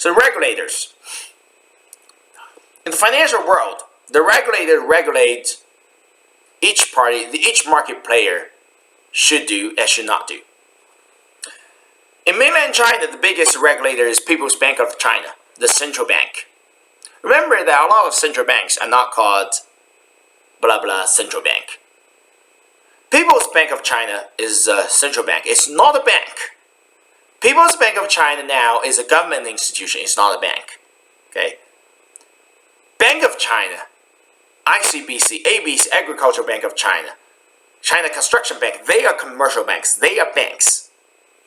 So regulators. In the financial world, the regulator regulates each party, each market player should do and should not do. In mainland China, the biggest regulator is People's Bank of China, the central bank. Remember that a lot of central banks are not called blah blah central bank. People's Bank of China is a central bank. It's not a bank. People's Bank of China now is a government institution. It's not a bank. Okay. Bank of China, ICBC, ABC, Agricultural Bank of China, China Construction Bank, they are commercial banks. They are banks.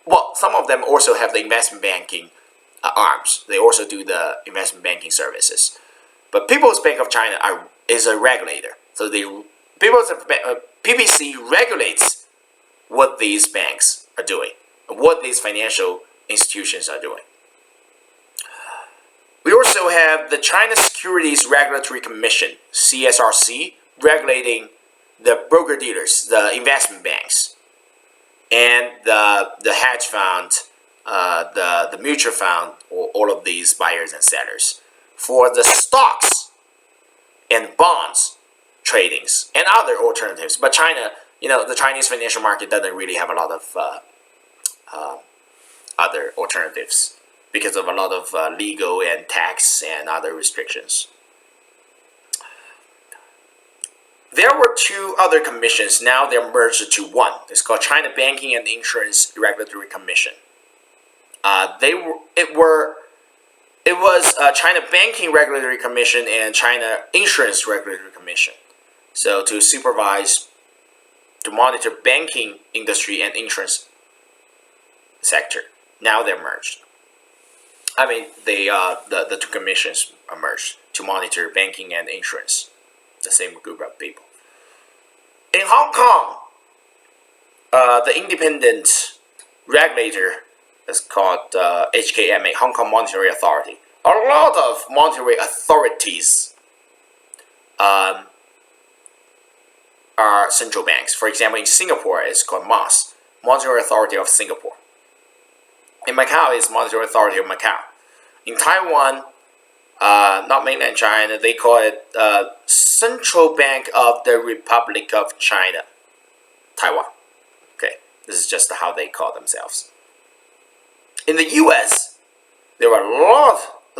Well, some of them also have the investment banking arms. They also do the investment banking services. But People's Bank of China is a regulator. So PBC regulates what these banks are doing, what these financial institutions are doing. We also have the China Securities Regulatory Commission, CSRC, regulating the broker-dealers, the investment banks, and the hedge fund, the mutual fund, or all of these buyers and sellers for the stocks and bonds tradings and other alternatives. But China, the Chinese financial market doesn't really have a lot of other alternatives because of a lot of legal and tax and other restrictions. There were two other commissions. Now they're merged to one. It's called China Banking and Insurance Regulatory Commission. It was China Banking Regulatory Commission and China Insurance Regulatory Commission. So to supervise, to monitor banking industry and insurance sector. Now they're merged. I mean, the two commissions are merged to monitor banking and insurance. The same group of people. In Hong Kong, the independent regulator is called HKMA, Hong Kong Monetary Authority. A lot of monetary authorities are central banks. For example, in Singapore, it's called MAS, Monetary Authority of Singapore. In Macau, it's Monetary Authority of Macau. In Taiwan, not mainland China, they call it Central Bank of the Republic of China, Taiwan. Okay, this is just how they call themselves. In the U.S., there are a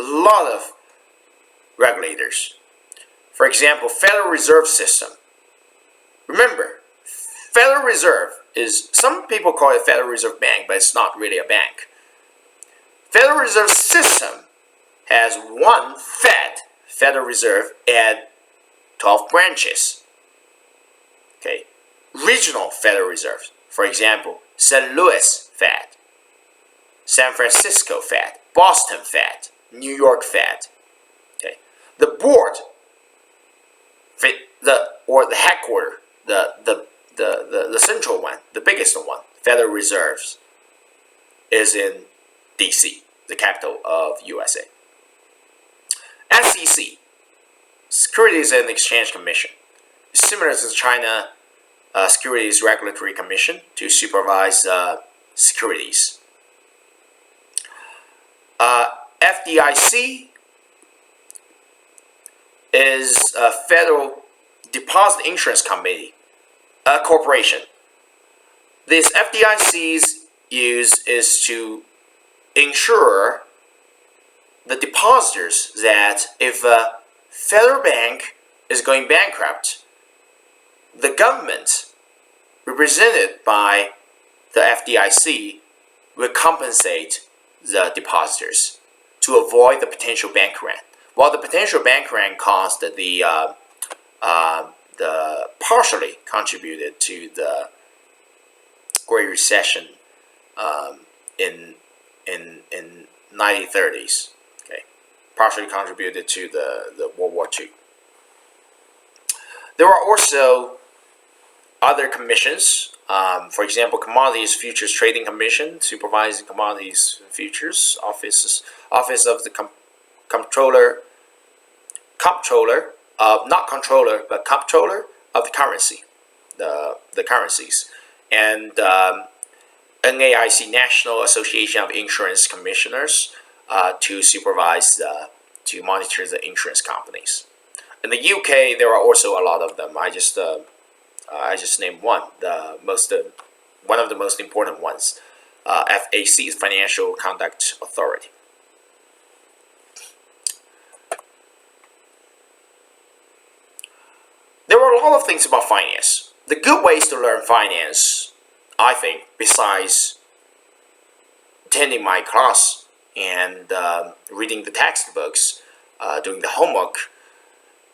lot of regulators. For example, Federal Reserve System. Remember, Federal Reserve is, some people call it Federal Reserve Bank, but it's not really a bank. Federal Reserve System has one Federal Reserve, and 12 branches. Okay, regional Federal Reserves. For example, St. Louis Fed, San Francisco Fed, Boston Fed, New York Fed. Okay, the board, the headquarters, the central one, the biggest one, Federal Reserves, is in D.C., the capital of USA. SEC, Securities and Exchange Commission, similar to the China Securities Regulatory Commission to supervise securities. FDIC is a Federal Deposit Insurance Company, a corporation. This FDIC's use is to ensure the depositors that if a federal bank is going bankrupt, the government, represented by the FDIC, will compensate the depositors to avoid the potential bank run. While the potential bank run caused the partially contributed to the Great Recession in 1930s. Okay, partially contributed to the World War II. There are also other commissions. For example, Commodities Futures Trading Commission, supervising commodities futures. Office of the comptroller, not controller, but comptroller of the currency, the currencies, and NAIC, National Association of Insurance Commissioners, to supervise, to monitor the insurance companies. In the UK, there are also a lot of them. I just named one, one of the most important ones. FAC is Financial Conduct Authority. There are a lot of things about finance. The good ways to learn finance, I think, besides attending my class and reading the textbooks, doing the homework,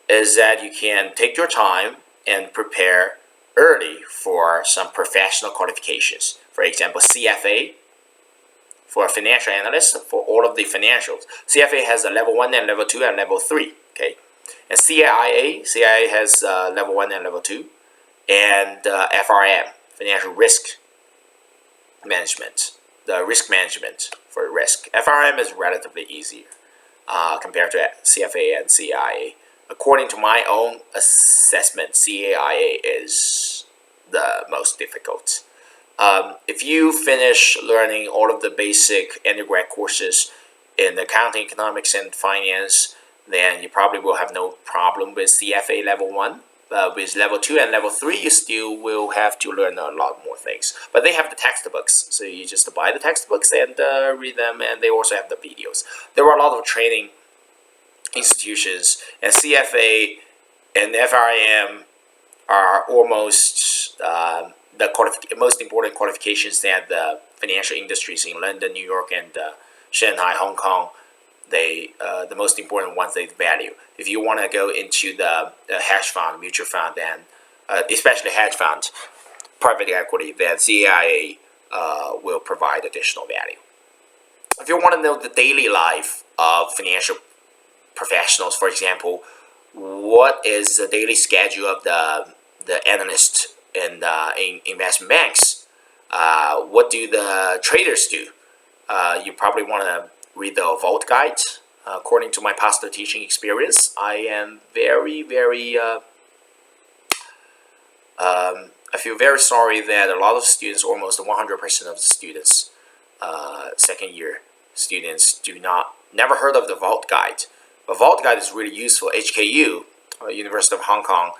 is that you can take your time and prepare early for some professional qualifications. For example, CFA for a financial analyst for all of the financials. CFA has a level 1 and level 2 and level 3. Okay, and CIA has level 1 and level 2, and FRM, Financial Risk Management, the risk management for risk. FRM is relatively easier compared to CFA and CIA. According to my own assessment, CAIA is the most difficult. If you finish learning all of the basic undergrad courses in accounting, economics, and finance, then you probably will have no problem with CFA level 1. With level 2 and level 3, you still will have to learn a lot more things. But they have the textbooks, so you just buy the textbooks and read them, and they also have the videos. There are a lot of training institutions, and CFA and FRM are almost the most important qualifications that the financial industries in London, New York, and Shanghai, Hong Kong, the most important ones they value. If you want to go into the hedge fund, mutual fund, then especially hedge fund, private equity, then CIA will provide additional value. If you want to know the daily life of financial professionals, for example, what is the daily schedule of the analyst in investment banks? What do the traders do? You probably want to read the Vault Guide. According to my past teaching experience, I am I feel very sorry that a lot of students, almost 100% of the students, second year students, never heard of the Vault Guide. The Vault Guide is really useful. HKU, University of Hong Kong,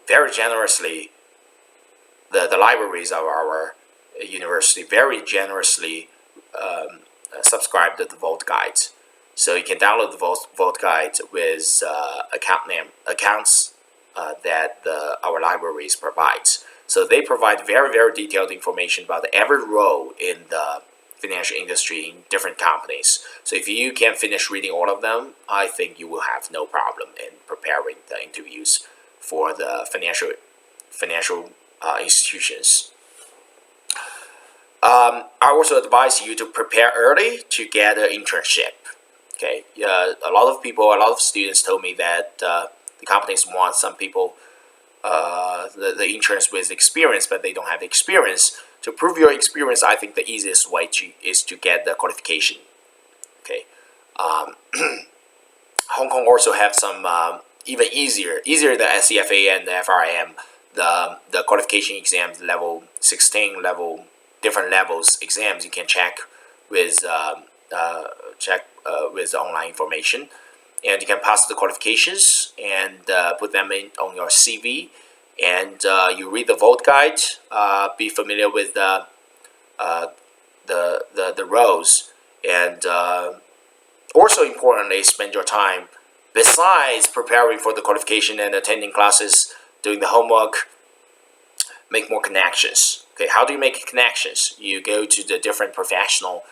very generously, the libraries of our university very generously subscribe to the Vault Guide. So you can download the Vault Guide with accounts that our libraries provide. So they provide very detailed information about every role in the financial industry in different companies. So if you can finish reading all of them, I think you will have no problem in preparing the interviews for the financial institutions. I also advise you to prepare early to get an internship. Okay, a lot of students told me that the companies want some people, the interns with experience, but they don't have experience. To prove your experience, I think the easiest way is to get the qualification. Okay, Hong Kong also have some even easier than CFA and the FRM, the qualification exams, level 16, different levels exams. You can check with with online information, and you can pass the qualifications and put them on your CV. And you read the Vault Guide, be familiar with the roles, and also importantly, spend your time, besides preparing for the qualification and attending classes, doing the homework, make more connections. Okay, how do you make connections? You go to the different professional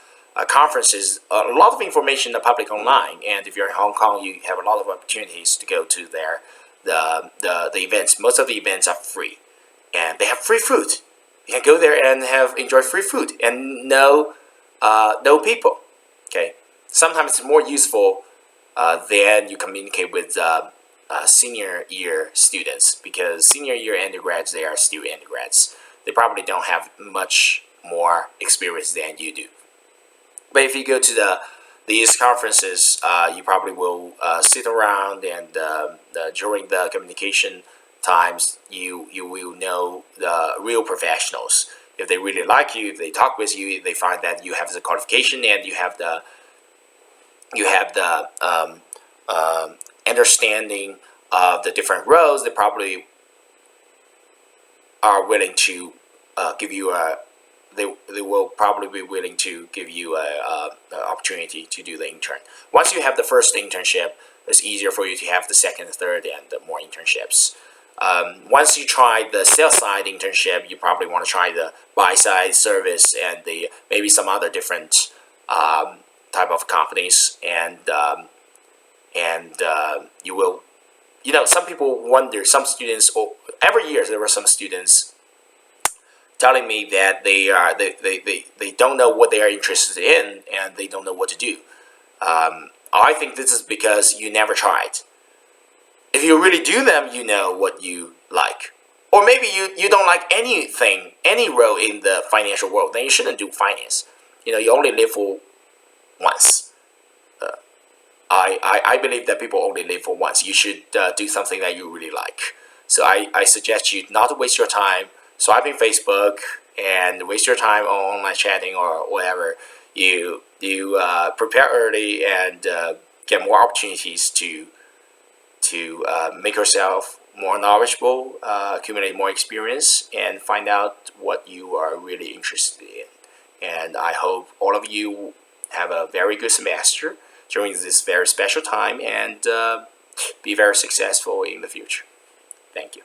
conferences. A lot of information in the public online, and if you're in Hong Kong, you have a lot of opportunities to go to there. The events. Most of the events are free, and they have free food. You can go there and enjoy free food and know people. Okay, sometimes it's more useful than you communicate with senior year students, because senior year undergrads, they are still undergrads. They probably don't have much more experience than you do. But if you go to these conferences, you probably will sit around, and during the communication times, you will know the real professionals, if they really like you, if they talk with you, if they find that you have the qualification and you have the understanding of the different roles, they probably are willing to give you a they will probably be willing to give you a opportunity to do the intern. Once you have the first internship, it's easier for you to have the second, third, and more internships. Once you try the sales side internship, you probably want to try the buy side service and the maybe some other different type of companies, and you will, some people wonder, some students, every year there were some students telling me that they don't know what they are interested in and they don't know what to do. I think this is because you never tried. If you really do them, you know what you like. Or maybe you don't like anything, any role in the financial world, then you shouldn't do finance. You only live for once. I believe that people only live for once. You should do something that you really like. So I suggest you not to waste your time swiping Facebook and waste your time on online chatting or whatever. You prepare early and get more opportunities to make yourself more knowledgeable, accumulate more experience, and find out what you are really interested in. And I hope all of you have a very good semester during this very special time and be very successful in the future. Thank you.